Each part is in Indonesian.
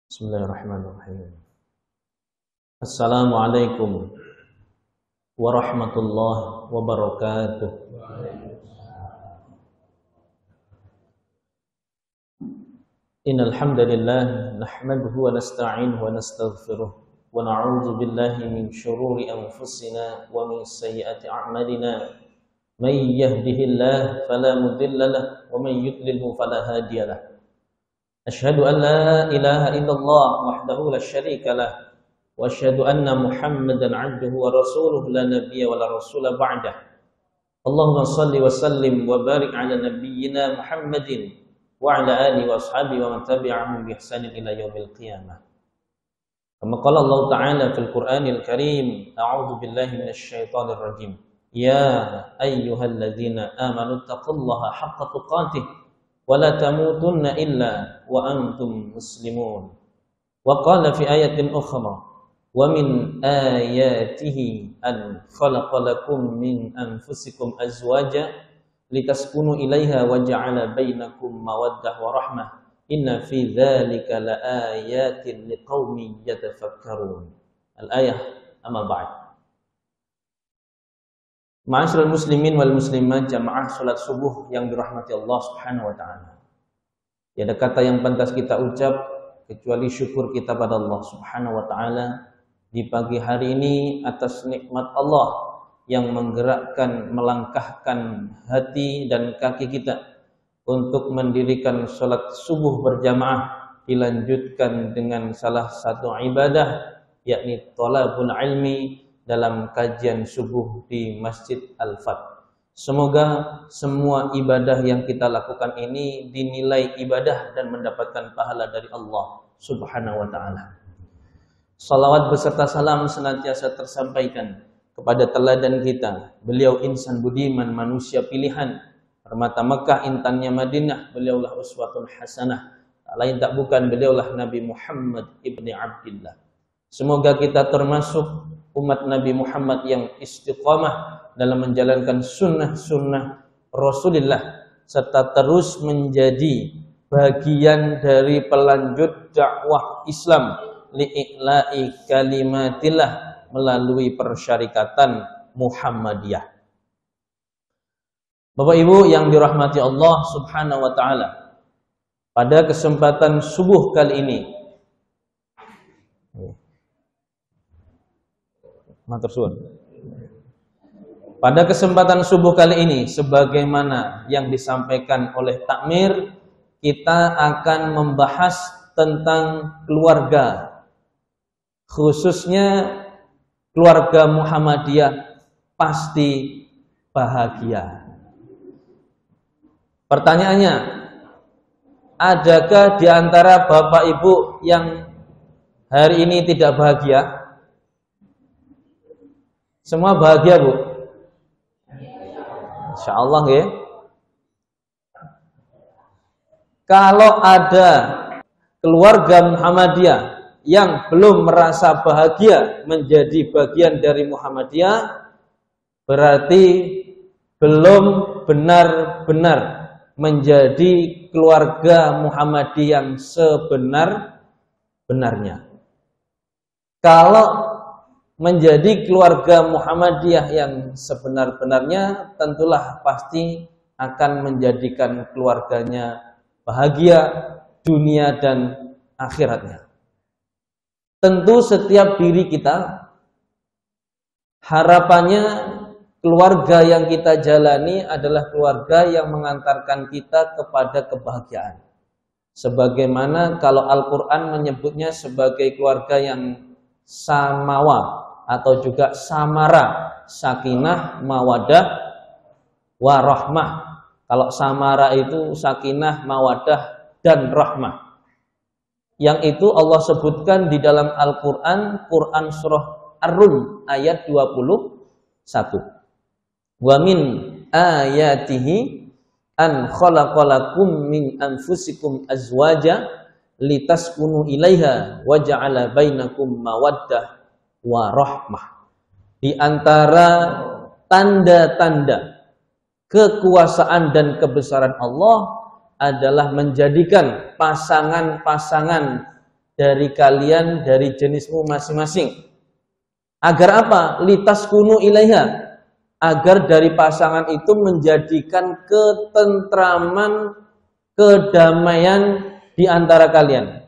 Bismillahirrahmanirrahim. Assalamualaikum warahmatullahi wabarakatuh. Innal hamdalillah nahmaduhu wa nasta'inuhu wa nastaghfiruh wa na'udzu billahi min shururi anfusina wa min sayyiati a'malina. May yahdihillahu fala mudilla lahu wa may yudlilhu fala hadiya lahu. Asyhadu an la ilaha illallah wahdahu la syarika lah wa asyhadu anna Muhammadan 'abduhu wa rasuluhu la nabiyya wa la rasula ba'dah. Allahumma shalli wa sallim wa barik 'ala nabiyyina Muhammadin wa 'ala alihi wa ashabihi wa man tabi'ahum bi ihsanin ila yaumil qiyamah. Kama qala Allah Ta'ala fil Qur'anil Karim, a'udzu billahi minasy syaithanir rajim. Ya ayyuhalladzina amanu taqullaha haqqa tuqatih wala tamutunna illa wa antum muslimun. Wa qala fi ayatin ukhra, wa min ayatihi an khalaqa lakum min anfusikum azwaja litaskunu ilaiha wa ja'ala bainakum mawaddah wa rahmah inna fi dzalika laayatin liqaumin yatafakkarun. Al-ayah, amma ba'd. Ma'asyiral muslimin wal muslimat, jamaah salat subuh yang dirahmati Allah Subhanahu wa taala. Tiada kata yang pantas kita ucap kecuali syukur kita pada Allah Subhanahu wa taala di pagi hari ini atas nikmat Allah yang menggerakkan, melangkahkan hati dan kaki kita untuk mendirikan salat subuh berjamaah, dilanjutkan dengan salah satu ibadah yakni thalabul ilmi dalam kajian subuh di Masjid Al-Fat. Semoga semua ibadah yang kita lakukan ini dinilai ibadah dan mendapatkan pahala dari Allah Subhanahu wa taala. Salawat beserta salam senantiasa tersampaikan kepada teladan kita. Beliau insan budiman, manusia pilihan, permata Mekah, intannya Madinah. Beliaulah uswatun hasanah. Tak lain tak bukan beliaulah Nabi Muhammad ibni Abdillah. Semoga kita termasuk umat Nabi Muhammad yang istiqamah dalam menjalankan sunnah-sunnah Rasulullah serta terus menjadi bagian dari pelanjut dakwah Islam li'i'la'i kalimatillah melalui persyarikatan Muhammadiyah. Bapak Ibu yang dirahmati Allah Subhanahu wa taala, pada kesempatan subuh kali ini matur suwun. Pada kesempatan subuh kali ini, sebagaimana yang disampaikan oleh takmir, kita akan membahas tentang keluarga, khususnya keluarga Muhammadiyah pasti bahagia. Pertanyaannya, adakah di antara Bapak Ibu yang hari ini tidak bahagia? Semua bahagia, Bu? Insyaallah ya. Kalau ada keluarga Muhammadiyah yang belum merasa bahagia menjadi bagian dari Muhammadiyah, berarti belum benar-benar menjadi keluarga Muhammadiyah yang sebenar-benarnya. Kalau menjadi keluarga Muhammadiyah yang sebenar-benarnya, tentulah pasti akan menjadikan keluarganya bahagia dunia dan akhiratnya. Tentu setiap diri kita, harapannya keluarga yang kita jalani adalah keluarga yang mengantarkan kita kepada kebahagiaan. Sebagaimana kalau Al-Quran menyebutnya sebagai keluarga yang samawa atau juga samara, sakinah, mawadah, warahmah. Kalau samara itu sakinah, mawadah, dan rahmah. Yang itu Allah sebutkan di dalam Al-Quran, Quran surah Ar-Rum ayat 21. Wa min ayatihi an khalaqalakum min anfusikum azwaja litaskunu ilaiha wa ja'ala bainakum mawaddah wa rahmah. Di antara tanda-tanda kekuasaan dan kebesaran Allah adalah menjadikan pasangan-pasangan dari kalian dari jenismu masing-masing. Agar apa? Litaskunu ilaiha. Agar dari pasangan itu menjadikan ketentraman, kedamaian di antara kalian.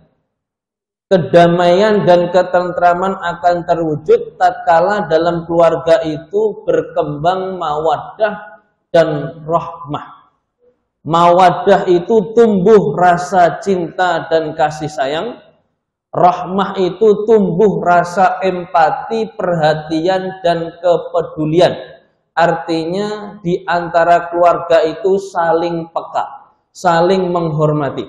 Kedamaian dan ketentraman akan terwujud tatkala dalam keluarga itu berkembang mawaddah dan rahmah. Mawaddah itu tumbuh rasa cinta dan kasih sayang. Rahmah itu tumbuh rasa empati, perhatian dan kepedulian. Artinya di antara keluarga itu saling peka, saling menghormati.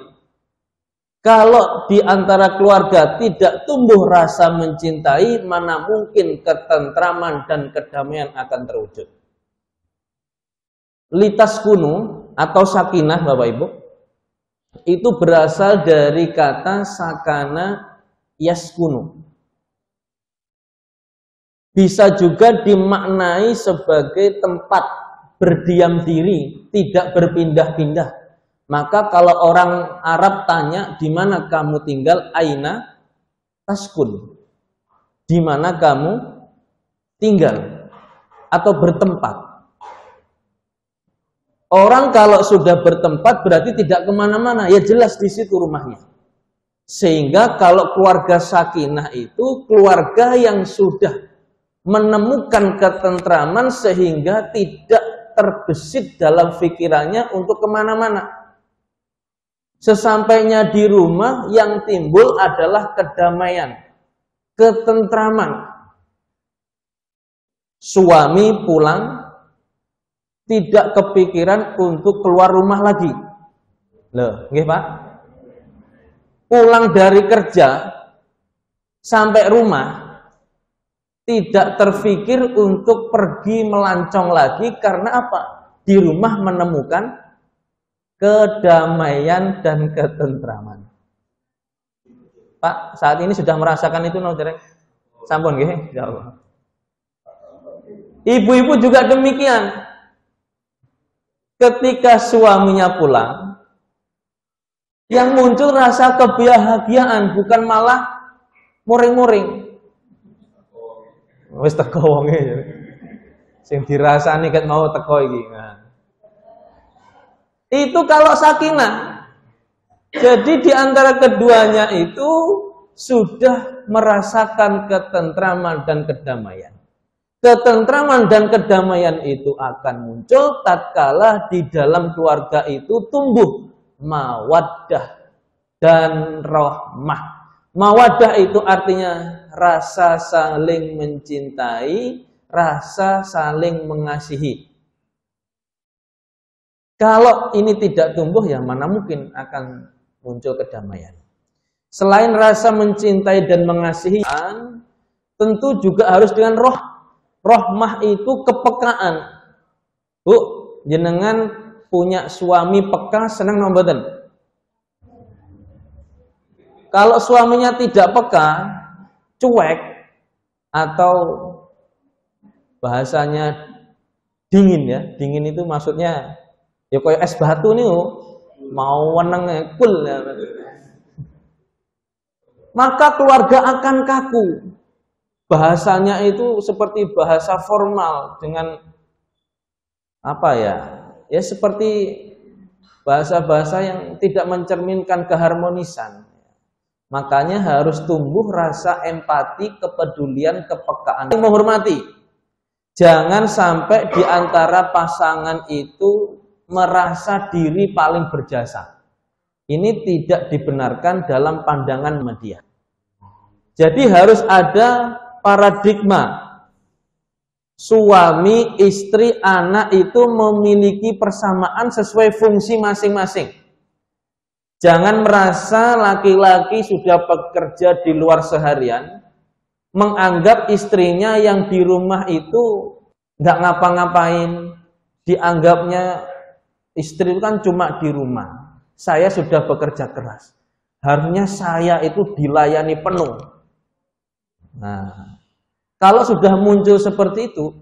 Kalau di antara keluarga tidak tumbuh rasa mencintai, mana mungkin ketentraman dan kedamaian akan terwujud. Litaskunu atau sakinah Bapak Ibu, itu berasal dari kata sakana yaskunu. Bisa juga dimaknai sebagai tempat berdiam diri, tidak berpindah-pindah. Maka kalau orang Arab tanya, di mana kamu tinggal? Aina taskun. Di mana kamu tinggal atau bertempat? Orang kalau sudah bertempat berarti tidak kemana-mana, ya jelas di situ rumahnya. Sehingga kalau keluarga sakinah itu keluarga yang sudah menemukan ketentraman sehingga tidak terbesit dalam pikirannya untuk kemana-mana. Sesampainya di rumah yang timbul adalah kedamaian, ketentraman. Suami pulang tidak kepikiran untuk keluar rumah lagi. Loh, nggih Pak? Pulang dari kerja sampai rumah tidak terfikir untuk pergi melancong lagi karena apa? Di rumah menemukan kedamaian dan ketentraman. Pak, saat ini sudah merasakan itu no, dereng? Sampun nggih, insyaallah. Ibu-ibu juga demikian. Ketika suaminya pulang, yang muncul rasa kebahagiaan, bukan malah muring-muring. Wis teko wonge. Sing dirasani ket mau teko iki. Nah. Itu kalau sakinah. Jadi di antara keduanya itu sudah merasakan ketentraman dan kedamaian. Ketentraman dan kedamaian itu akan muncul tatkala di dalam keluarga itu tumbuh mawaddah dan rahmah. Mawaddah itu artinya rasa saling mencintai, rasa saling mengasihi. Kalau ini tidak tumbuh, ya mana mungkin akan muncul kedamaian. Selain rasa mencintai dan mengasihi, tentu juga harus dengan rahmah itu kepekaan. Bu, jenengan punya suami peka, senang mboten? Kalau suaminya tidak peka, cuek, atau bahasanya dingin ya, dingin itu maksudnya ya kayak es batu nih, mau weneng kul ya. Maka keluarga akan kaku. Bahasanya itu seperti bahasa formal dengan apa ya? Ya seperti bahasa-bahasa yang tidak mencerminkan keharmonisan. Makanya harus tumbuh rasa empati, kepedulian, kepekaan, menghormati. Jangan sampai di antara pasangan itu merasa diri paling berjasa. Ini tidak dibenarkan dalam pandangan media. Jadi harus ada paradigma. Suami, istri, anak itu memiliki persamaan sesuai fungsi masing-masing. Jangan merasa laki-laki sudah bekerja di luar seharian, menganggap istrinya yang di rumah itu nggak ngapa-ngapain, dianggapnya istri itu kan cuma di rumah. Saya sudah bekerja keras, harusnya saya itu dilayani penuh. Nah, kalau sudah muncul seperti itu,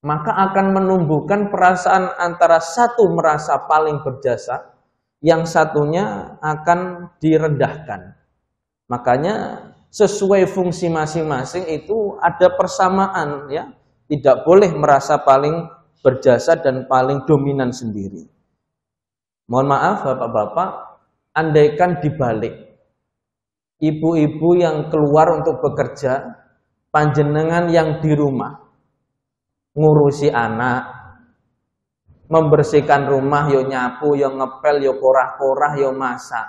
maka akan menumbuhkan perasaan antara satu merasa paling berjasa, yang satunya akan direndahkan. Makanya sesuai fungsi masing-masing itu ada persamaan, ya. Tidak boleh merasa paling berjasa dan paling dominan sendiri. Mohon maaf Bapak-bapak, andaikan dibalik, ibu-ibu yang keluar untuk bekerja, panjenengan yang di rumah ngurusi anak, membersihkan rumah, yo nyapu, yo ngepel, yo korah-korah, yo masak.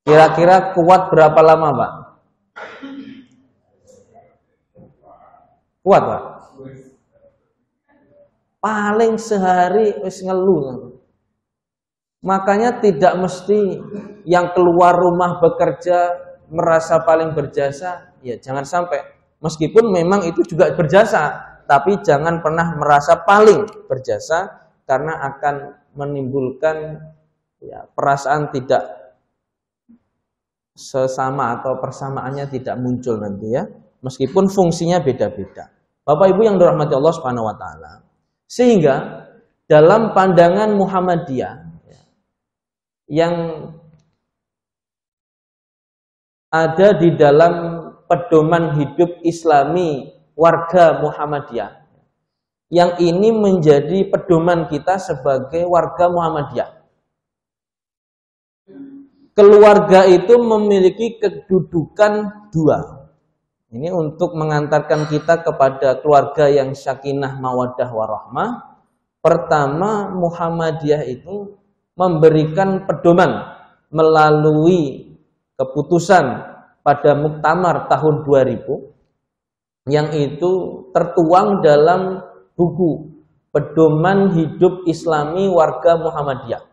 Kira-kira kuat berapa lama, Pak? Kuat, Pak? Paling sehari wis ngeluh. Makanya tidak mesti yang keluar rumah bekerja merasa paling berjasa. Ya jangan sampai. Meskipun memang itu juga berjasa, tapi jangan pernah merasa paling berjasa karena akan menimbulkan ya, perasaan tidak sesama atau persamaannya tidak muncul nanti ya. Meskipun fungsinya beda-beda. Bapak Ibu yang dirahmati Allah Subhanahu wa taala. Sehingga dalam pandangan Muhammadiyah yang ada di dalam pedoman hidup Islami warga Muhammadiyah, yang ini menjadi pedoman kita sebagai warga Muhammadiyah. Keluarga itu memiliki kedudukan dua. Ini untuk mengantarkan kita kepada keluarga yang sakinah mawaddah warahmah. Pertama, Muhammadiyah itu memberikan pedoman melalui keputusan pada Muktamar tahun 2000 yang itu tertuang dalam buku Pedoman Hidup Islami Warga Muhammadiyah.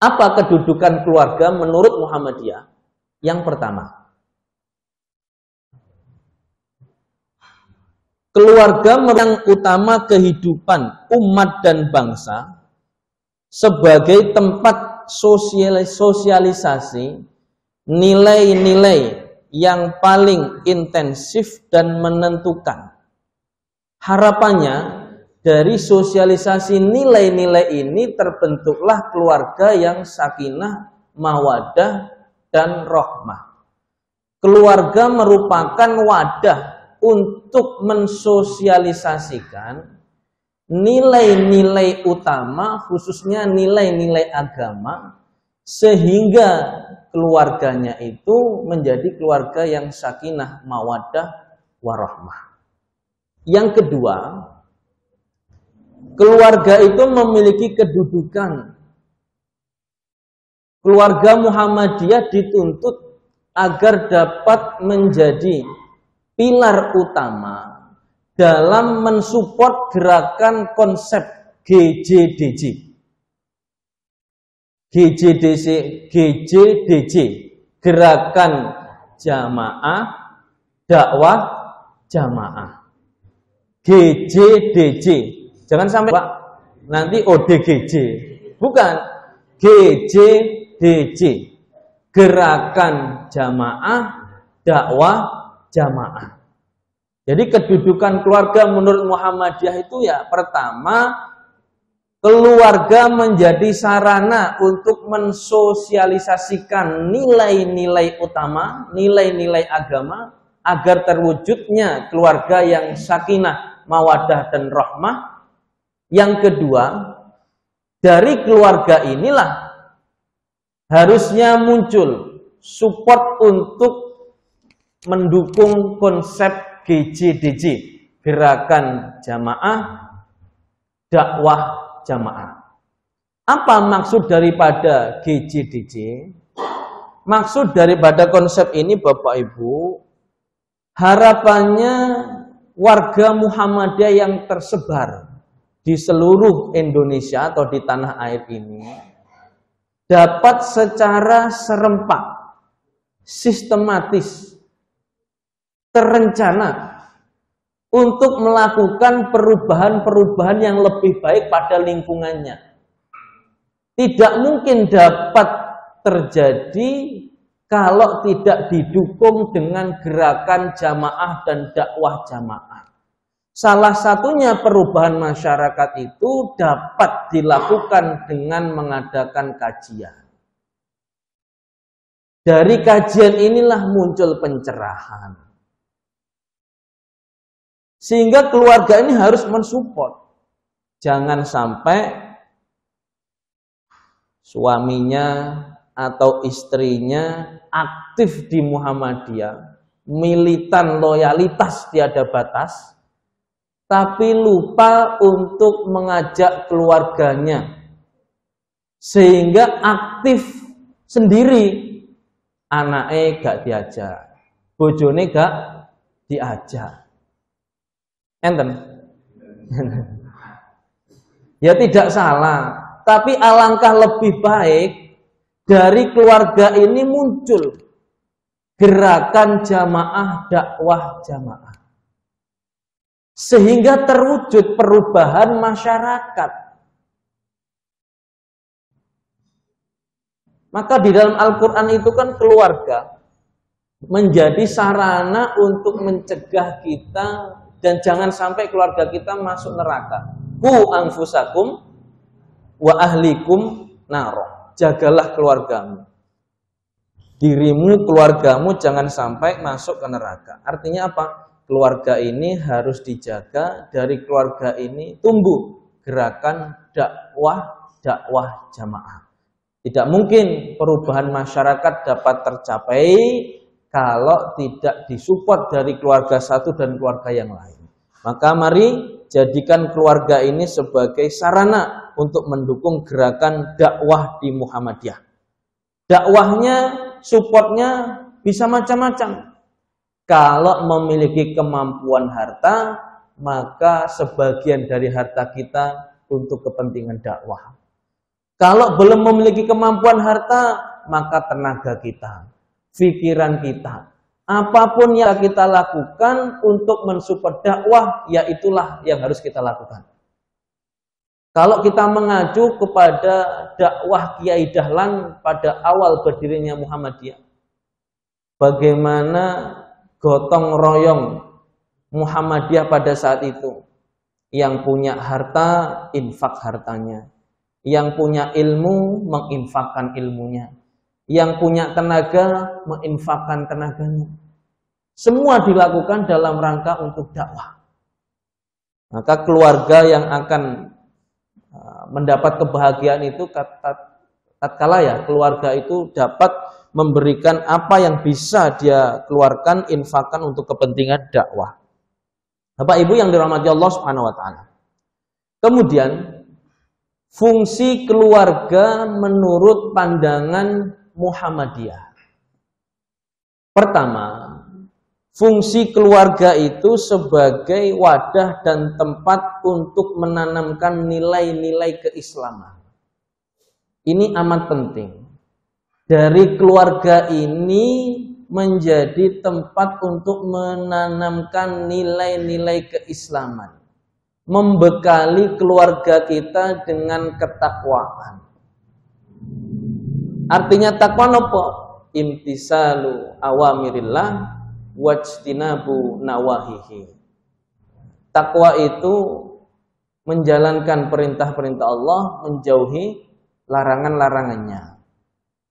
Apa kedudukan keluarga menurut Muhammadiyah? Yang pertama, keluarga yang utama kehidupan umat dan bangsa sebagai tempat sosialisasi nilai-nilai yang paling intensif dan menentukan. Harapannya dari sosialisasi nilai-nilai ini terbentuklah keluarga yang sakinah, mawaddah, dan rahmah. Keluarga merupakan wadah untuk mensosialisasikan nilai-nilai utama, khususnya nilai-nilai agama, sehingga keluarganya itu menjadi keluarga yang sakinah, mawaddah, warahmah. Yang kedua, keluarga itu memiliki kedudukan. Keluarga Muhammadiyah dituntut agar dapat menjadi pilar utama dalam mensupport gerakan konsep GJDJ. GJDJ, gerakan jamaah, dakwah jamaah. GJDJ, jangan sampai Pak nanti ODGJ, bukan, GJDJ, gerakan jamaah, dakwah jamaah. Jadi kedudukan keluarga menurut Muhammadiyah itu ya pertama, keluarga menjadi sarana untuk mensosialisasikan nilai-nilai utama, nilai-nilai agama agar terwujudnya keluarga yang sakinah, mawaddah dan rahmah. Yang kedua, dari keluarga inilah harusnya muncul support untuk mendukung konsep GJDJ, gerakan jamaah, dakwah jamaah. Apa maksud daripada GJDJ? Maksud daripada konsep ini Bapak Ibu, harapannya warga Muhammadiyah yang tersebar di seluruh Indonesia atau di tanah air ini dapat secara serempak, sistematis, terencana untuk melakukan perubahan-perubahan yang lebih baik pada lingkungannya. Tidak mungkin dapat terjadi kalau tidak didukung dengan gerakan jamaah dan dakwah jamaah. Salah satunya perubahan masyarakat itu dapat dilakukan dengan mengadakan kajian. Dari kajian inilah muncul pencerahan. Sehingga keluarga ini harus mensupport. Jangan sampai suaminya atau istrinya aktif di Muhammadiyah, militan loyalitas tiada batas, tapi lupa untuk mengajak keluarganya. Sehingga aktif sendiri. Anaknya gak diajak, bojone gak diajak. Enten? Ya tidak salah, tapi alangkah lebih baik dari keluarga ini muncul gerakan jamaah, dakwah jamaah, sehingga terwujud perubahan masyarakat. Maka di dalam Al-Quran itu kan keluarga menjadi sarana untuk mencegah kita dan jangan sampai keluarga kita masuk neraka. Qu anfusakum wa ahlikum naro. Jagalah keluargamu. Dirimu, keluargamu jangan sampai masuk ke neraka. Artinya apa? Keluarga ini harus dijaga. Dari keluarga ini tumbuh gerakan dakwah jamaah. Tidak mungkin perubahan masyarakat dapat tercapai kalau tidak disupport dari keluarga satu dan keluarga yang lain. Maka mari jadikan keluarga ini sebagai sarana untuk mendukung gerakan dakwah di Muhammadiyah. Dakwahnya, supportnya bisa macam-macam. Kalau memiliki kemampuan harta, maka sebagian dari harta kita untuk kepentingan dakwah. Kalau belum memiliki kemampuan harta, maka tenaga kita, pikiran kita, apapun yang kita lakukan untuk mensupport dakwah, ya itulah yang harus kita lakukan. Kalau kita mengacu kepada dakwah Kiai Dahlan pada awal berdirinya Muhammadiyah, bagaimana gotong royong Muhammadiyah pada saat itu, yang punya harta, infak hartanya. Yang punya ilmu, menginfakkan ilmunya. Yang punya tenaga, menginfakkan tenaganya. Semua dilakukan dalam rangka untuk dakwah. Maka keluarga yang akan mendapat kebahagiaan itu tatkala ya keluarga itu dapat memberikan apa yang bisa dia keluarkan, infakkan untuk kepentingan dakwah. Bapak Ibu yang dirahmati Allah Subhanahu wa taala. Kemudian fungsi keluarga menurut pandangan Muhammadiyah. Pertama, fungsi keluarga itu sebagai wadah dan tempat untuk menanamkan nilai-nilai keislaman. Ini amat penting. Dari keluarga ini menjadi tempat untuk menanamkan nilai-nilai keislaman. Membekali keluarga kita dengan ketakwaan. Artinya takwa apa? Imtisalu awamirillah wajtinabu nawahihi. Takwa itu menjalankan perintah-perintah Allah, menjauhi larangan-larangannya.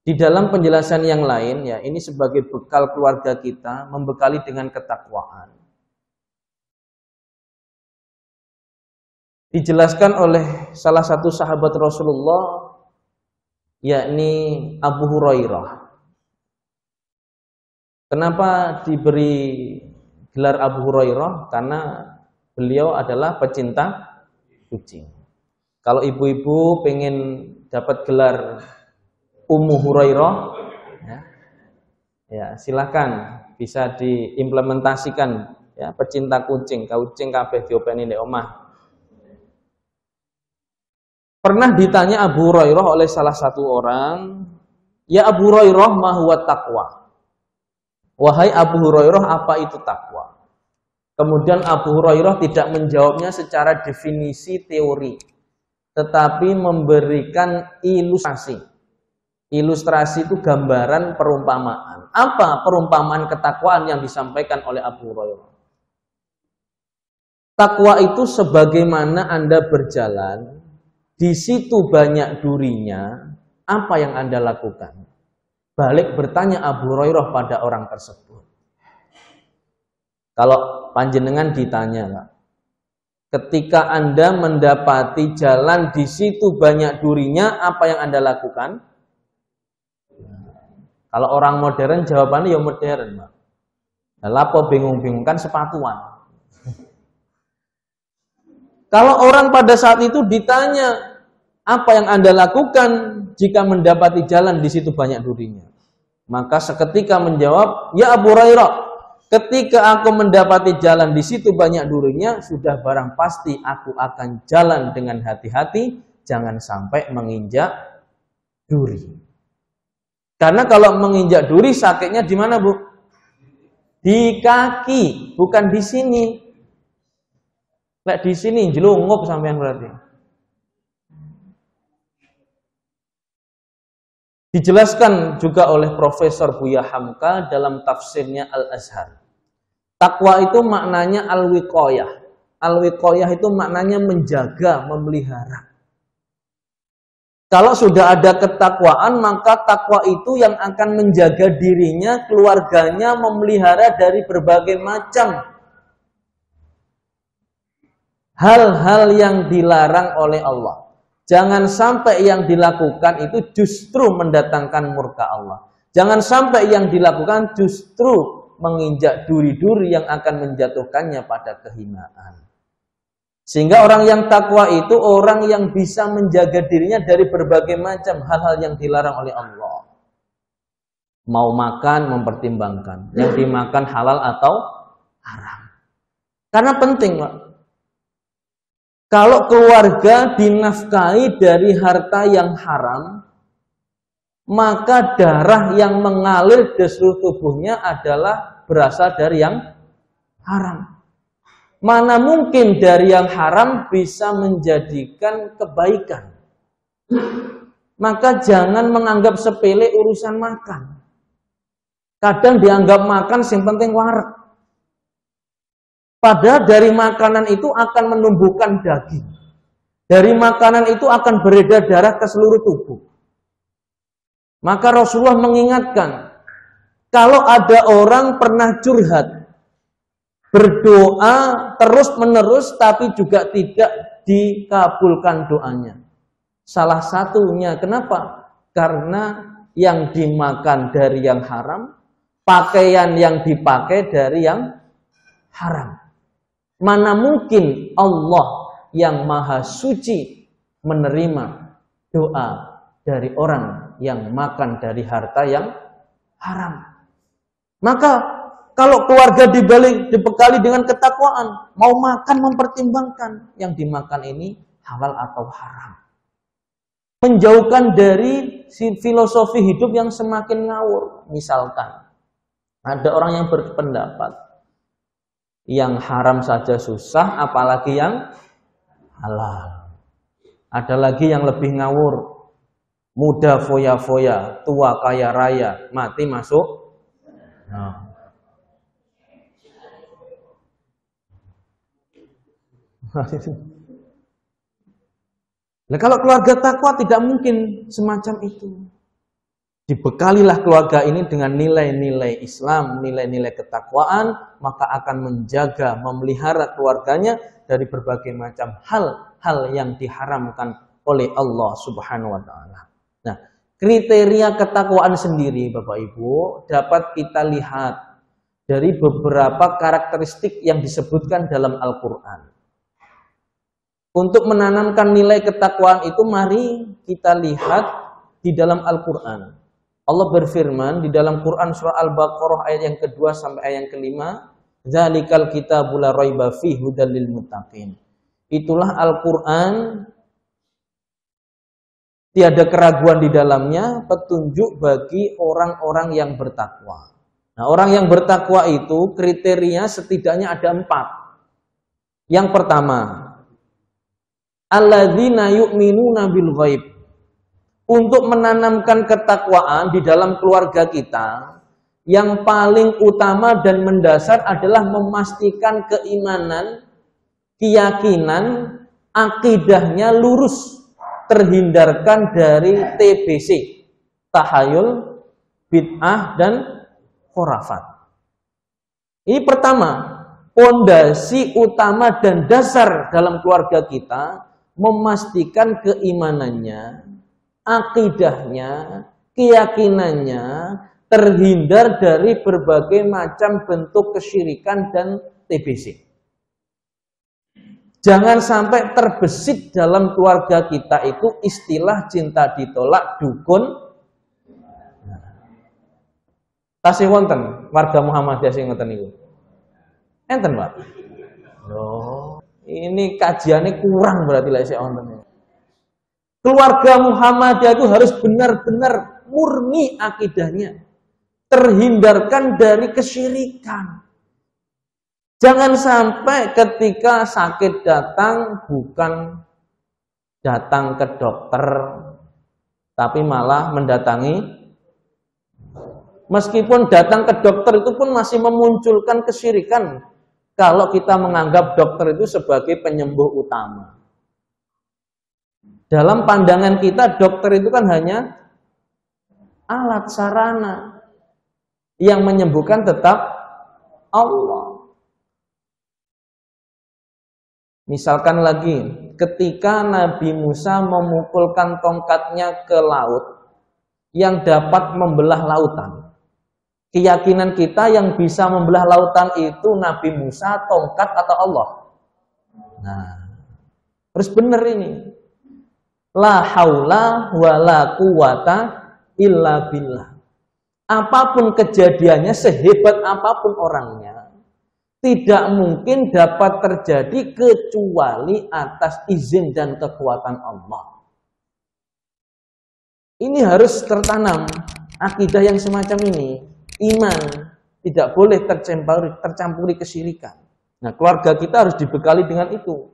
Di dalam penjelasan yang lain, ya ini sebagai bekal keluarga kita, membekali dengan ketakwaan. Dijelaskan oleh salah satu sahabat Rasulullah, yakni Abu Hurairah. Kenapa diberi gelar Abu Hurairah? Karena beliau adalah pecinta kucing. Kalau ibu-ibu pengen dapat gelar Ummu Hurairah, ya silakan bisa diimplementasikan. Ya, pecinta kucing, kucing kabeh diopeni nek omah. Pernah ditanya Abu Hurairah oleh salah satu orang, "Ya Abu Hurairah, ma huwa taqwa?" Wahai Abu Hurairah, apa itu takwa? Kemudian Abu Hurairah tidak menjawabnya secara definisi teori, tetapi memberikan ilustrasi. Ilustrasi itu gambaran perumpamaan. Apa perumpamaan ketakwaan yang disampaikan oleh Abu Hurairah? Takwa itu sebagaimana Anda berjalan, di situ banyak durinya, apa yang Anda lakukan? Balik bertanya Abu Hurairah pada orang tersebut. Kalau panjenengan ditanya, ketika Anda mendapati jalan di situ banyak durinya, apa yang Anda lakukan? Kalau orang modern jawabannya ya modern, Pak. Lapo bingung-bingung kan sepatuan. Kalau orang pada saat itu ditanya, apa yang Anda lakukan jika mendapati jalan di situ banyak durinya? Maka seketika menjawab, ya Abu Hurairah, ketika aku mendapati jalan di situ banyak durinya, sudah barang pasti aku akan jalan dengan hati-hati, jangan sampai menginjak duri. Karena kalau menginjak duri sakitnya di mana, Bu? Di kaki, bukan di sini. Lek di sini jelungup sampean berarti. Dijelaskan juga oleh Profesor Buya Hamka dalam tafsirnya Al-Azhar. Takwa itu maknanya al-wiqayah. Al-wiqayah itu maknanya menjaga, memelihara. Kalau sudah ada ketakwaan, maka takwa itu yang akan menjaga dirinya, keluarganya, memelihara dari berbagai macam hal-hal yang dilarang oleh Allah. Jangan sampai yang dilakukan itu justru mendatangkan murka Allah. Jangan sampai yang dilakukan justru menginjak duri-duri yang akan menjatuhkannya pada kehinaan. Sehingga orang yang takwa itu orang yang bisa menjaga dirinya dari berbagai macam hal-hal yang dilarang oleh Allah. Mau makan mempertimbangkan, yang dimakan halal atau haram. Karena penting, Pak. Kalau keluarga dinafkahi dari harta yang haram, maka darah yang mengalir di seluruh tubuhnya adalah berasal dari yang haram. Mana mungkin dari yang haram bisa menjadikan kebaikan. Maka jangan menganggap sepele urusan makan. Kadang dianggap makan yang penting warak. Padahal dari makanan itu akan menumbuhkan daging. Dari makanan itu akan beredar darah ke seluruh tubuh. Maka Rasulullah mengingatkan, kalau ada orang pernah curhat, berdoa terus-menerus tapi juga tidak dikabulkan doanya. Salah satunya kenapa? Karena yang dimakan dari yang haram, pakaian yang dipakai dari yang haram. Mana mungkin Allah yang maha suci menerima doa dari orang yang makan dari harta yang haram. Maka kalau keluarga dibekali dengan ketakwaan, mau makan mempertimbangkan yang dimakan ini halal atau haram. Menjauhkan dari filosofi hidup yang semakin ngawur. Misalkan ada orang yang berpendapat yang haram saja susah, apalagi yang halal. Ada lagi yang lebih ngawur. Muda foya-foya, tua kaya raya, mati masuk. Nah. Nah, kalau keluarga takwa tidak mungkin semacam itu. Dibekalilah keluarga ini dengan nilai-nilai Islam, nilai-nilai ketakwaan, maka akan menjaga, memelihara keluarganya dari berbagai macam hal-hal yang diharamkan oleh Allah Subhanahu wa taala. Nah, kriteria ketakwaan sendiri Bapak Ibu dapat kita lihat dari beberapa karakteristik yang disebutkan dalam Al-Qur'an. Untuk menanamkan nilai ketakwaan itu mari kita lihat di dalam Al-Qur'an. Allah berfirman di dalam Quran surah Al-Baqarah ayat yang kedua sampai ayat yang kelima, "Dzalikal kitabul la raiba fihi hudal lil muttaqin." Itulah Al-Qur'an, tiada keraguan di dalamnya, petunjuk bagi orang-orang yang bertakwa. Nah, orang yang bertakwa itu kriteria setidaknya ada 4. Yang pertama, alladzina yu'minuna bil ghaib. Untuk menanamkan ketakwaan di dalam keluarga kita, yang paling utama dan mendasar adalah memastikan keimanan keyakinan, akidahnya lurus, terhindarkan dari TBC, tahayul, bid'ah, dan khurafat. Ini pertama, pondasi utama dan dasar dalam keluarga kita, memastikan keimanannya, akidahnya, keyakinannya terhindar dari berbagai macam bentuk kesyirikan dan TBC. Jangan sampai terbesit dalam keluarga kita itu istilah cinta ditolak, dukun. Tasih wonten warga Muhammadiyah sing ngoten niku. Enten, Pak. Loh, ini kajiannya kurang berarti lah sik wonten. Keluarga Muhammadiyah itu harus benar-benar murni akidahnya, terhindarkan dari kesyirikan. Jangan sampai ketika sakit datang bukan datang ke dokter, tapi malah mendatangi. Meskipun datang ke dokter itu pun masih memunculkan kesyirikan kalau kita menganggap dokter itu sebagai penyembuh utama. Dalam pandangan kita, dokter itu kan hanya alat sarana, yang menyembuhkan tetap Allah. Misalkan lagi, ketika Nabi Musa memukulkan tongkatnya ke laut yang dapat membelah lautan, keyakinan kita yang bisa membelah lautan itu Nabi Musa, tongkat, atau Allah? Nah, terus benar ini. La haula wa la quwata illa billah. Apapun kejadiannya, sehebat apapun orangnya, tidak mungkin dapat terjadi kecuali atas izin dan kekuatan Allah. Ini harus tertanam akidah yang semacam ini. Iman tidak boleh tercampuri kesyirikan. Nah, keluarga kita harus dibekali dengan itu.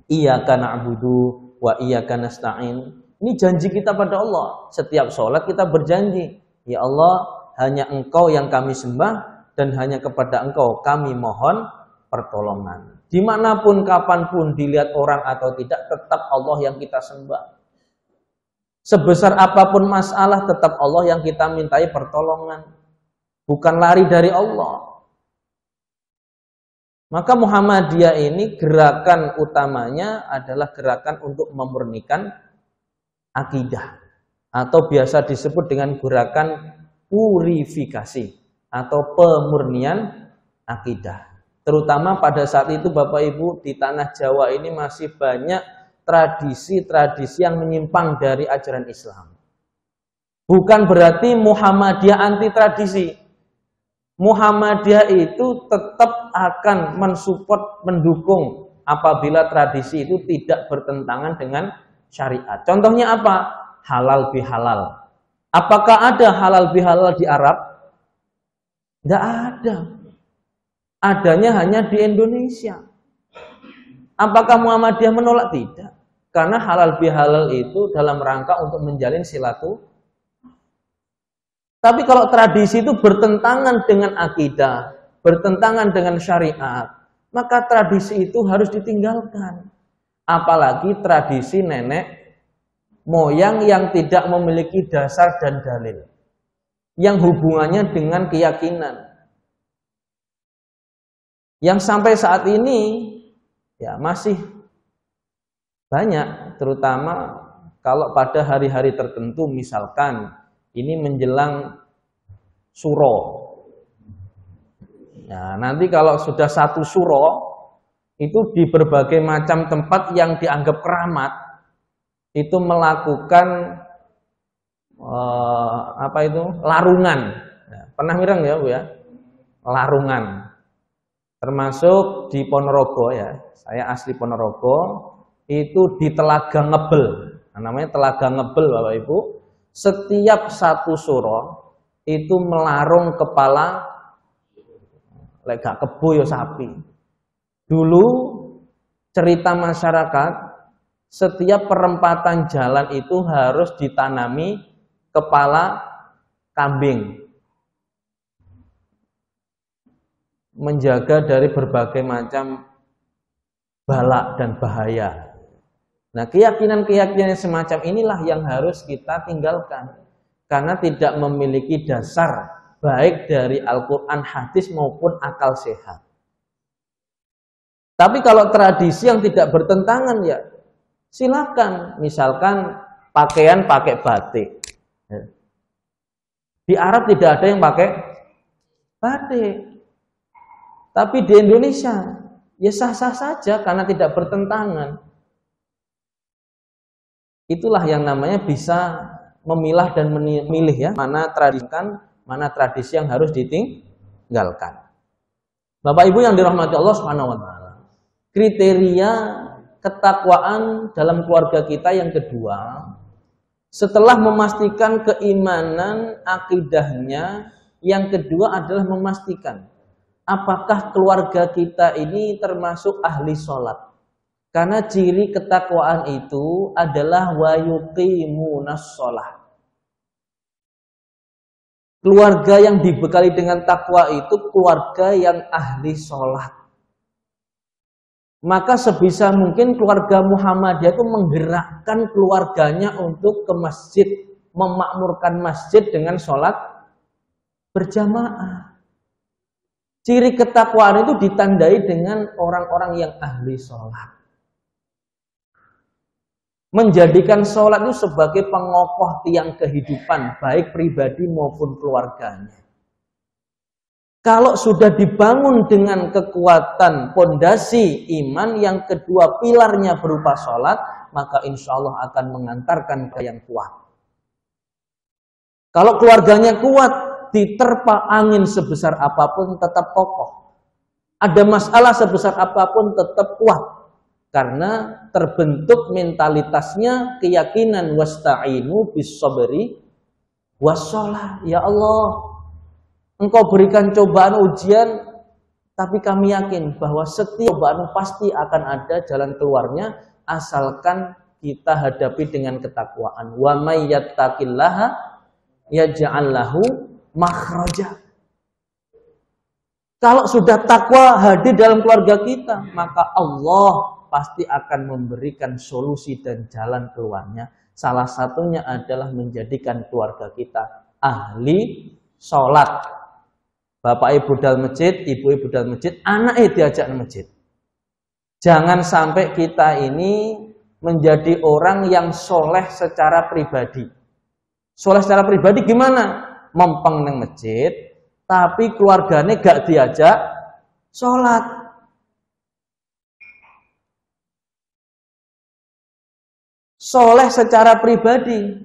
Iyyaka na'budu wa iyyaka nasta'in. Ini janji kita pada Allah. Setiap sholat kita berjanji, ya Allah, hanya Engkau yang kami sembah dan hanya kepada Engkau kami mohon pertolongan. Dimanapun, kapanpun, dilihat orang atau tidak, tetap Allah yang kita sembah. Sebesar apapun masalah, tetap Allah yang kita mintai pertolongan. Bukan lari dari Allah. Maka Muhammadiyah ini gerakan utamanya adalah gerakan untuk memurnikan akidah. Atau biasa disebut dengan gerakan purifikasi atau pemurnian akidah. Terutama pada saat itu Bapak Ibu, di tanah Jawa ini masih banyak tradisi-tradisi yang menyimpang dari ajaran Islam. Bukan berarti Muhammadiyah anti tradisi. Muhammadiyah itu tetap akan mensupport, mendukung apabila tradisi itu tidak bertentangan dengan syariat. Contohnya apa? Halal bihalal. Apakah ada halal bihalal di Arab? Tidak ada. Adanya hanya di Indonesia. Apakah Muhammadiyah menolak? Tidak. Karena halal bihalal itu dalam rangka untuk menjalin silaturahmi. Tapi kalau tradisi itu bertentangan dengan akidah, bertentangan dengan syariat, maka tradisi itu harus ditinggalkan. Apalagi tradisi nenek moyang yang tidak memiliki dasar dan dalil, yang hubungannya dengan keyakinan. Yang sampai saat ini ya masih banyak, terutama kalau pada hari-hari tertentu, misalkan ini menjelang suro. Nah, nanti kalau sudah satu suro, itu di berbagai macam tempat yang dianggap keramat, itu melakukan larungan. Nah, pernah mireng ya Bu ya? Larungan. Termasuk di Ponorogo ya. Saya asli Ponorogo, itu di Telaga Ngebel. Nah, namanya Telaga Ngebel Bapak Ibu. Setiap satu suro itu melarung kepala lega kebo ya sapi. Dulu cerita masyarakat, setiap perempatan jalan itu harus ditanami kepala kambing. Menjaga dari berbagai macam balak dan bahaya. Nah, keyakinan-keyakinan semacam inilah yang harus kita tinggalkan. Karena tidak memiliki dasar baik dari Al-Quran, hadis maupun akal sehat. Tapi kalau tradisi yang tidak bertentangan ya silakan. Misalkan pakaian pakai batik. Di Arab tidak ada yang pakai batik. Tapi di Indonesia ya sah-sah saja karena tidak bertentangan. Itulah yang namanya bisa memilah dan memilih ya, mana tradisi yang harus ditinggalkan. Bapak Ibu yang dirahmati Allah Subhanahu wa taala. Kriteria ketakwaan dalam keluarga kita yang kedua, setelah memastikan keimanan akidahnya, yang kedua adalah memastikan apakah keluarga kita ini termasuk ahli sholat. Karena ciri ketakwaan itu adalah wa yuqimunas sholah. Keluarga yang dibekali dengan takwa itu keluarga yang ahli sholat. Maka sebisa mungkin keluarga Muhammadiyah itu menggerakkan keluarganya untuk ke masjid, memakmurkan masjid dengan sholat berjamaah. Ciri ketakwaan itu ditandai dengan orang-orang yang ahli sholat. Menjadikan sholat itu sebagai pengokoh tiang kehidupan, baik pribadi maupun keluarganya. Kalau sudah dibangun dengan kekuatan pondasi iman, yang kedua pilarnya berupa sholat, maka insya Allah akan mengantarkan ke yang kuat. Kalau keluarganya kuat, diterpa angin sebesar apapun tetap kokoh. Ada masalah sebesar apapun tetap kuat. Karena terbentuk mentalitasnya keyakinan wasta'inu bis-sabri was-shalah. Ya Allah, Engkau berikan cobaan ujian, tapi kami yakin bahwa setiap cobaan pasti akan ada jalan keluarnya, asalkan kita hadapi dengan ketakwaan. Wa may yattaqillaha yaj'al lahu makhraja. Kalau sudah takwa hadir dalam keluarga kita, maka Allah pasti akan memberikan solusi dan jalan keluarnya. Salah satunya adalah menjadikan keluarga kita ahli sholat. Bapak ibu dal masjid, ibu ibu dal masjid, anaknya diajak ke masjid. Jangan sampai kita ini menjadi orang yang soleh secara pribadi. Soleh secara pribadi gimana? Mempeng nang masjid, tapi keluarganya gak diajak sholat. Soleh secara pribadi,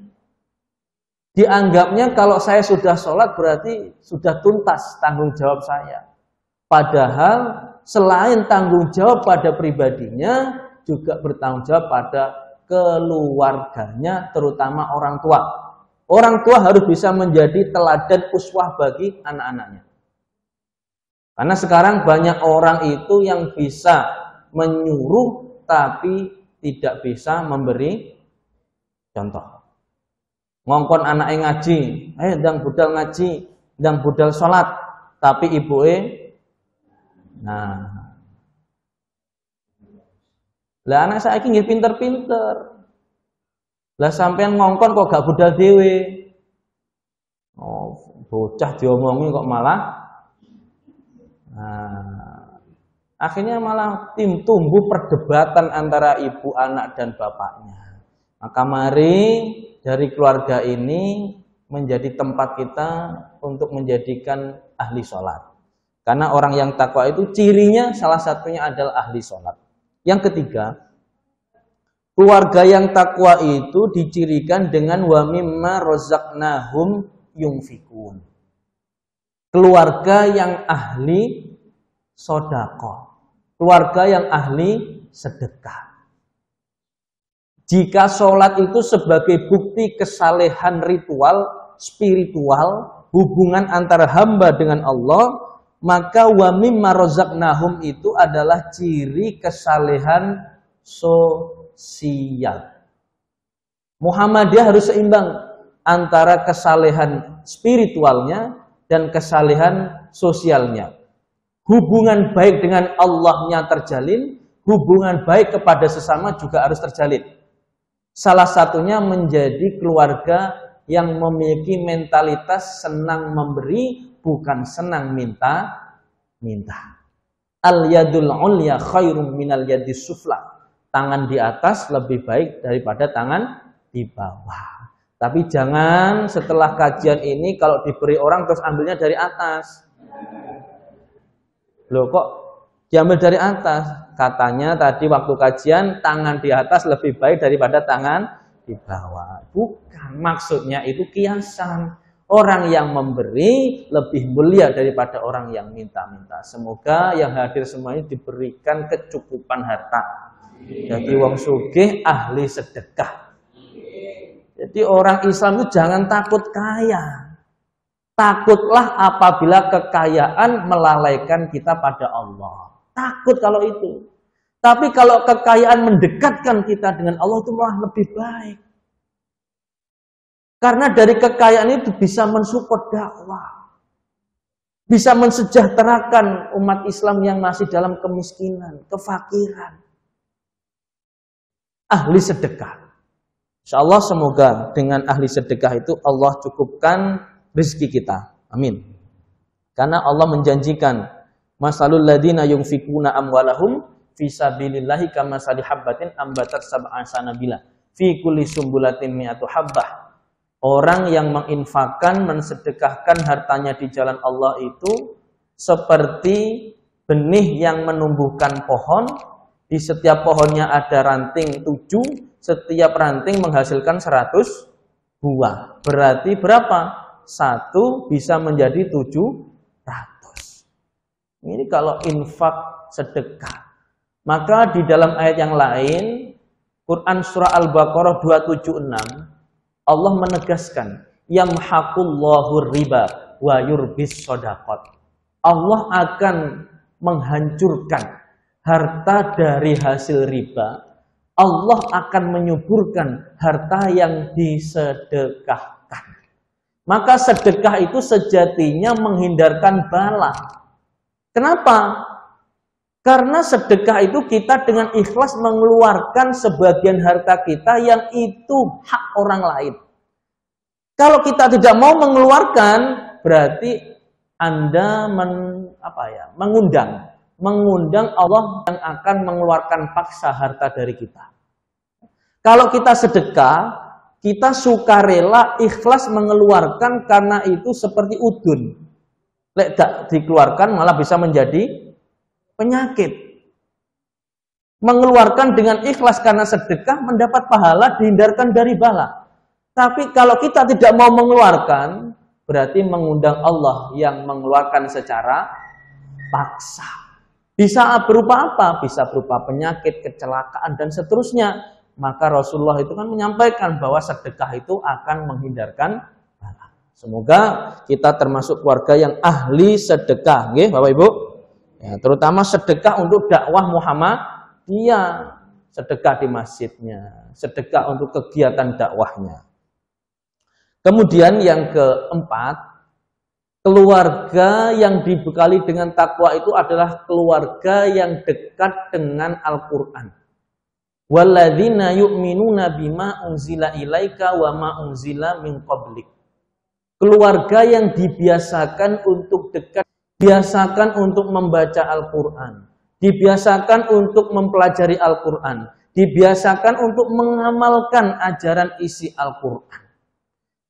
dianggapnya kalau saya sudah sholat berarti sudah tuntas tanggung jawab saya. Padahal selain tanggung jawab pada pribadinya, juga bertanggung jawab pada keluarganya, terutama orang tua. Orang tua harus bisa menjadi teladan uswah bagi anak-anaknya. Karena sekarang banyak orang itu yang bisa menyuruh tapi tidak bisa memberi contoh. Ngongkon anaknya ngaji, ndang budal ngaji, ndang budal sholat, tapi ibuke, nah, lah anak saya ini pinter-pinter, lah sampean ngongkon kok gak budal dewe, oh bocah diomongi kok malah, nah. Akhirnya malah tumbuh perdebatan antara ibu, anak, dan bapaknya. Maka mari dari keluarga ini menjadi tempat kita untuk menjadikan ahli sholat. Karena orang yang takwa itu cirinya salah satunya adalah ahli sholat. Yang ketiga, keluarga yang takwa itu dicirikan dengan wa mimma razaqnahum yunfikun. Keluarga yang ahli sedekah. Keluarga yang ahli sedekah. Jika sholat itu sebagai bukti kesalehan ritual, spiritual, hubungan antara hamba dengan Allah, maka wa mimma razaqnahum itu adalah ciri kesalehan sosial. Muhammadiyah harus seimbang antara kesalehan spiritualnya dan kesalehan sosialnya. Hubungan baik dengan Allahnya terjalin, hubungan baik kepada sesama juga harus terjalin. Salah satunya menjadi keluarga yang memiliki mentalitas senang memberi, bukan senang minta. Al-yadul ulya khairum minal yadis sufla. Tangan di atas lebih baik daripada tangan di bawah. Tapi jangan setelah kajian ini kalau diberi orang terus ambilnya dari atas. Loh kok diambil dari atas? Katanya tadi waktu kajian tangan di atas lebih baik daripada tangan di bawah. Bukan, maksudnya itu kiasan. Orang yang memberi lebih mulia daripada orang yang minta-minta. Semoga yang hadir semuanya diberikan kecukupan harta. Jadi wong sugih ahli sedekah. Jadi orang Islam itu jangan takut kaya. Takutlah apabila kekayaan melalaikan kita pada Allah. Takut kalau itu. Tapi kalau kekayaan mendekatkan kita dengan Allah itu malah lebih baik. Karena dari kekayaan itu bisa mensupport dakwah. Bisa mensejahterakan umat Islam yang masih dalam kemiskinan, kefakiran. Ahli sedekah. Insyaallah semoga dengan ahli sedekah itu Allah cukupkan rezeki kita. Amin. Karena Allah menjanjikan masalul ladina yunfikuna amwalahum fi sabilillahi kamasali habbatin ambatat sab'a sanabila fi kulli sumbulatin mi'atu habbah. Orang yang menginfakkan, mensedekahkan hartanya di jalan Allah itu seperti benih yang menumbuhkan pohon. Di setiap pohonnya ada ranting 7, setiap ranting menghasilkan 100 buah. Berarti berapa? 1 bisa menjadi 700. Ini kalau infak sedekah. Maka di dalam ayat yang lain, Quran surah Al-Baqarah 276, Allah menegaskan, yamhaqullahu riba wa yurbis shadaqat. Allah akan menghancurkan harta dari hasil riba. Allah akan menyuburkan harta yang disedekahkan. Maka sedekah itu sejatinya menghindarkan bala. Kenapa? Karena sedekah itu kita dengan ikhlas mengeluarkan sebagian harta kita yang itu hak orang lain. Kalau kita tidak mau mengeluarkan, berarti Anda mengundang Allah yang akan mengeluarkan paksa harta dari kita. Kalau kita sedekah, kita sukarela ikhlas mengeluarkan karena itu seperti udun. Lek tak dikeluarkan malah bisa menjadi penyakit. Mengeluarkan dengan ikhlas karena sedekah mendapat pahala, dihindarkan dari bala. Tapi kalau kita tidak mau mengeluarkan, berarti mengundang Allah yang mengeluarkan secara paksa. Bisa berupa apa? Bisa berupa penyakit, kecelakaan, dan seterusnya. Maka Rasulullah itu kan menyampaikan bahwa sedekah itu akan menghindarkan bala. Semoga kita termasuk keluarga yang ahli sedekah, nggih, Bapak Ibu. Ya, terutama sedekah untuk dakwah Muhammadiyah, sedekah di masjidnya, sedekah untuk kegiatan dakwahnya. Kemudian yang keempat, keluarga yang dibekali dengan takwa itu adalah keluarga yang dekat dengan Al-Quran. Walladzina yu'minuna bima unzila ilaika wa ma unzila min qablik. Keluarga yang dibiasakan untuk dekat, dibiasakan untuk membaca Al-Quran, dibiasakan untuk mempelajari Al-Quran, dibiasakan untuk mengamalkan ajaran isi Al-Quran.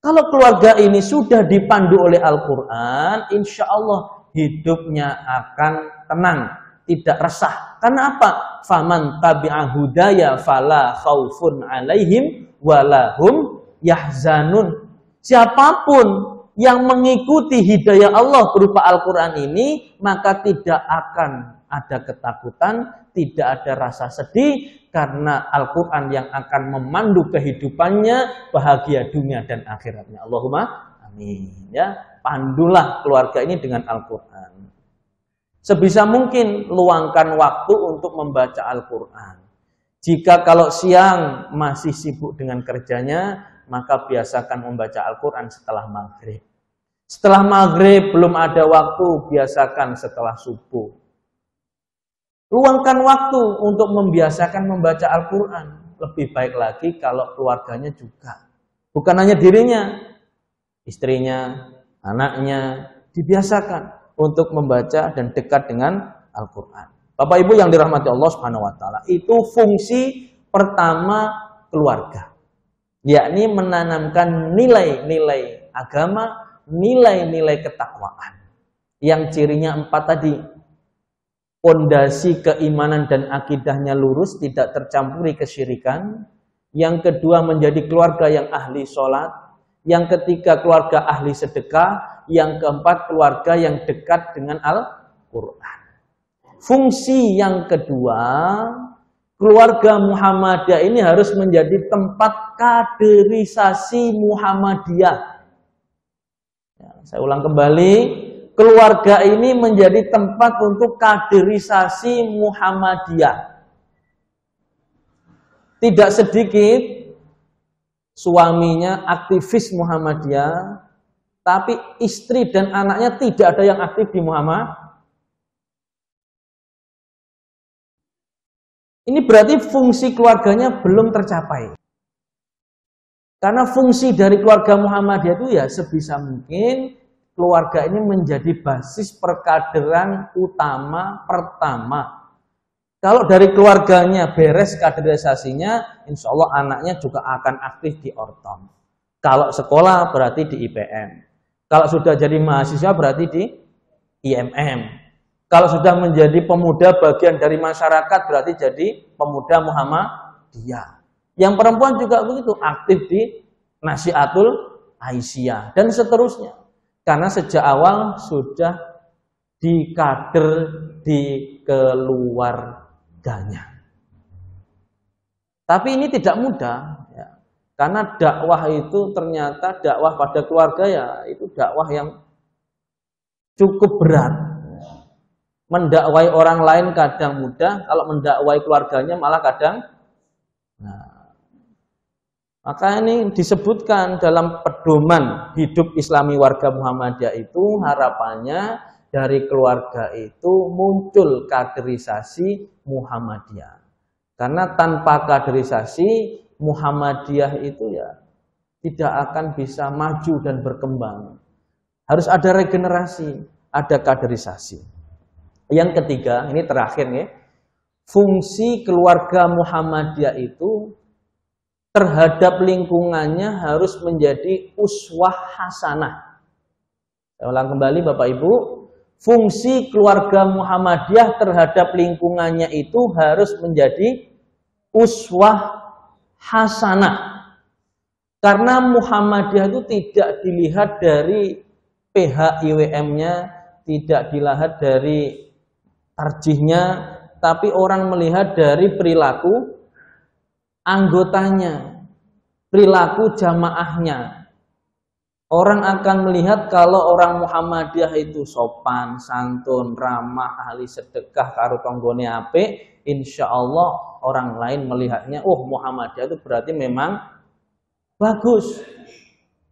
Kalau keluarga ini sudah dipandu oleh Al-Quran, insya Allah hidupnya akan tenang, tidak resah. Karena apa? Faman tabi'a hudaya fala khaufun alaihim walahum yahzanun. Siapapun yang mengikuti hidayah Allah berupa Al-Quran ini, maka tidak akan ada ketakutan, tidak ada rasa sedih, karena Al-Quran yang akan memandu kehidupannya bahagia dunia dan akhiratnya. Allahumma amin. Ya, pandulah keluarga ini dengan Al-Quran. Sebisa mungkin luangkan waktu untuk membaca Al-Quran. Jika kalau siang masih sibuk dengan kerjanya, maka biasakan membaca Al-Quran setelah maghrib. Setelah maghrib belum ada waktu, biasakan setelah subuh. Luangkan waktu untuk membiasakan membaca Al-Quran. Lebih baik lagi kalau keluarganya juga. Bukan hanya dirinya, istrinya, anaknya, dibiasakan untuk membaca dan dekat dengan Al-Quran. Bapak Ibu yang dirahmati Allah Subhanahu wa taala, itu fungsi pertama keluarga. Yakni menanamkan nilai-nilai agama, nilai-nilai ketakwaan. Yang cirinya 4 tadi. Pondasi keimanan dan akidahnya lurus, tidak tercampuri kesyirikan. Yang kedua, menjadi keluarga yang ahli sholat. Yang ketiga, keluarga ahli sedekah. Yang keempat, keluarga yang dekat dengan Al-Quran. Fungsi yang kedua, keluarga Muhammadiyah ini harus menjadi tempat kaderisasi Muhammadiyah. Ya, saya ulang kembali. Keluarga ini menjadi tempat untuk kaderisasi Muhammadiyah. Tidak sedikit suaminya aktivis Muhammadiyah, tapi istri dan anaknya tidak ada yang aktif di Muhammad. Ini berarti fungsi keluarganya belum tercapai. Karena fungsi dari keluarga Muhammadiyah itu ya sebisa mungkin keluarga ini menjadi basis perkaderan utama pertama. Kalau dari keluarganya beres kaderisasinya, insya Allah anaknya juga akan aktif di Ortom. Kalau sekolah berarti di IPM. Kalau sudah jadi mahasiswa berarti di IMM. Kalau sudah menjadi pemuda bagian dari masyarakat berarti jadi pemuda Muhammadiyah. Yang perempuan juga begitu, aktif di Nasihatul Aisyah dan seterusnya. Karena sejak awal sudah dikader di keluarganya. Tapi ini tidak mudah, ya. Karena dakwah itu ternyata dakwah pada keluarga ya itu dakwah yang cukup berat. Mendakwai orang lain kadang mudah, kalau mendakwai keluarganya malah kadang. Nah, maka ini disebutkan dalam pedoman hidup Islami warga Muhammadiyah itu harapannya dari keluarga itu muncul kaderisasi Muhammadiyah. Karena tanpa kaderisasi Muhammadiyah itu ya tidak akan bisa maju dan berkembang. Harus ada regenerasi, ada kaderisasi. Yang ketiga, ini terakhir nih, fungsi keluarga Muhammadiyah itu terhadap lingkungannya harus menjadi uswah hasanah. Saya ulang kembali Bapak Ibu, fungsi keluarga Muhammadiyah terhadap lingkungannya itu harus menjadi uswah hasanah. Karena Muhammadiyah itu tidak dilihat dari PH IWM-nya, tidak dilihat dari tarjihnya, tapi orang melihat dari perilaku anggotanya, perilaku jamaahnya. Orang akan melihat kalau orang Muhammadiyah itu sopan, santun, ramah, ahli sedekah, karo tanggane apik, insya Allah orang lain melihatnya, oh Muhammadiyah itu berarti memang bagus.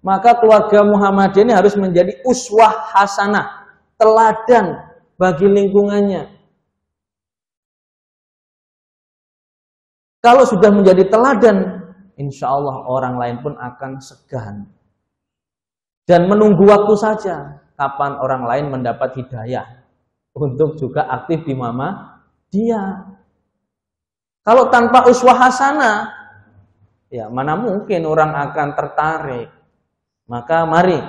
Maka keluarga Muhammadiyah ini harus menjadi uswah hasanah, teladan bagi lingkungannya. Kalau sudah menjadi teladan, insya Allah orang lain pun akan segan. Dan menunggu waktu saja kapan orang lain mendapat hidayah untuk juga aktif di Muhammadiyah. Kalau tanpa uswah hasanah, ya mana mungkin orang akan tertarik. Maka mari,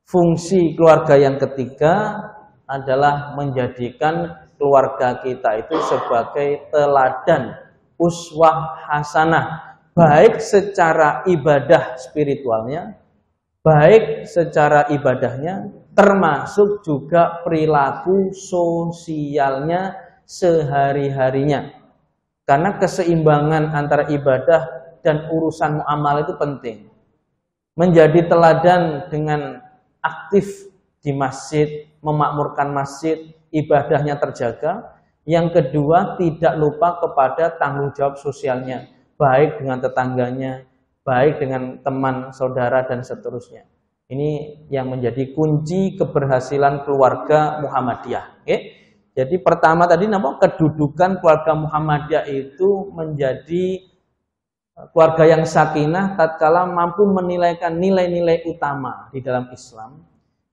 fungsi keluarga yang ketiga adalah menjadikan keluarga kita itu sebagai teladan, uswah hasanah, baik secara ibadah spiritualnya, baik secara ibadahnya, termasuk juga perilaku sosialnya sehari-harinya. Karena keseimbangan antara ibadah dan urusan muamalah itu penting. Menjadi teladan dengan aktif di masjid, memakmurkan masjid, ibadahnya terjaga. Yang kedua, tidak lupa kepada tanggung jawab sosialnya, baik dengan tetangganya, baik dengan teman, saudara, dan seterusnya. Ini yang menjadi kunci keberhasilan keluarga Muhammadiyah. Oke? Jadi pertama tadi kedudukan keluarga Muhammadiyah itu menjadi keluarga yang sakinah tatkala mampu menilaikan nilai-nilai utama di dalam Islam.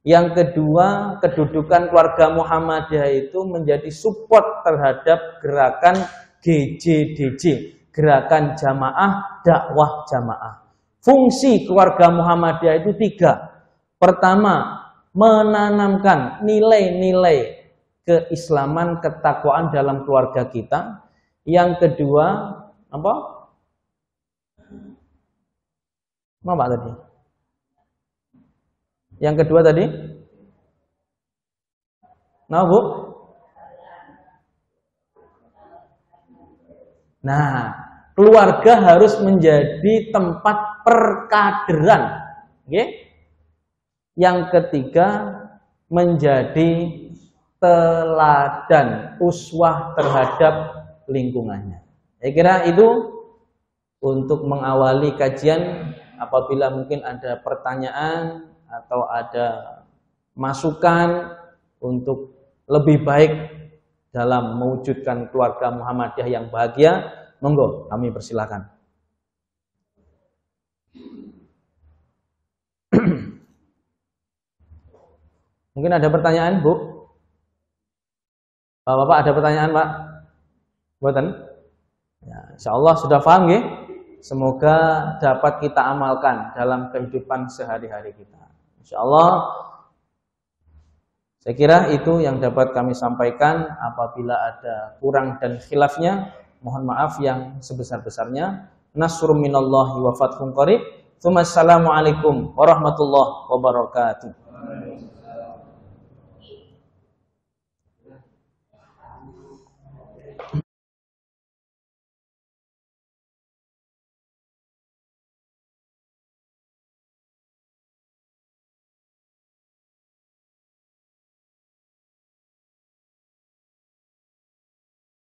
Yang kedua, kedudukan keluarga Muhammadiyah itu menjadi support terhadap gerakan GJDJ, gerakan jamaah dakwah jamaah. Fungsi keluarga Muhammadiyah itu 3. Pertama, menanamkan nilai-nilai keislaman, ketakwaan dalam keluarga kita. Yang kedua, apa tadi? Yang kedua tadi? Nah, Bu? Nah, keluarga harus menjadi tempat perkaderan. Oke? Yang ketiga, menjadi teladan, uswah terhadap lingkungannya. Saya kira itu untuk mengawali kajian. Apabila mungkin ada pertanyaan atau ada masukan untuk lebih baik dalam mewujudkan keluarga Muhammadiyah yang bahagia, monggo kami persilakan. Mungkin ada pertanyaan, Bu? Bapak ada pertanyaan, Pak? Buatan? Ya, insyaallah sudah paham ya? Semoga dapat kita amalkan dalam kehidupan sehari-hari kita. Insyaallah saya kira itu yang dapat kami sampaikan. Apabila ada kurang dan khilafnya, mohon maaf yang sebesar-besarnya. Nasrun minallahi wa fathun qarib. Assalamualaikum warahmatullahi wabarakatuh.